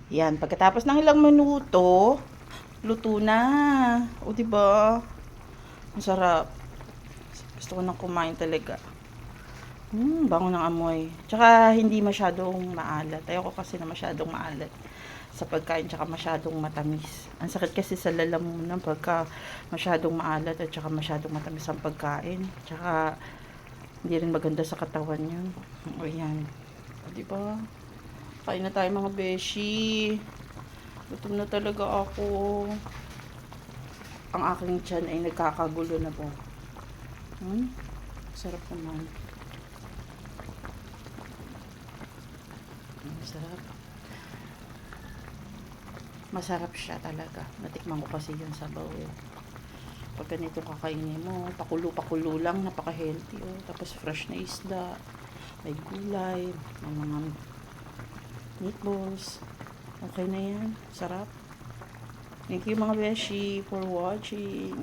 Yan, pagkatapos ng ilang minuto, luto na. O, diba? Ang sarap. Gusto ko nang kumain talaga. Bango ng amoy. Tsaka hindi masyadong maalat. Ayoko kasi na masyadong maalat sa pagkain, tsaka masyadong matamis. Ang sakit kasi sa lalamunan pagka masyadong maalat at tsaka masyadong matamis ang pagkain. Tsaka hindi rin maganda sa katawan yun. O yan. O, diba? Kain na tayo mga beshi. Gutom na talaga ako. Ang aking tiyan ay nagkakagulo na po. Sarap naman. Sarap. Masarap siya talaga. Natikman ko kasi yun sa bawel. Pag ganito kakainin mo, pakulo-pakulo lang, napaka-healthy. Oh. Tapos fresh na isda, may gulay, may mga meatballs. Okay na yan. Sarap. Thank you mga beshi for watching.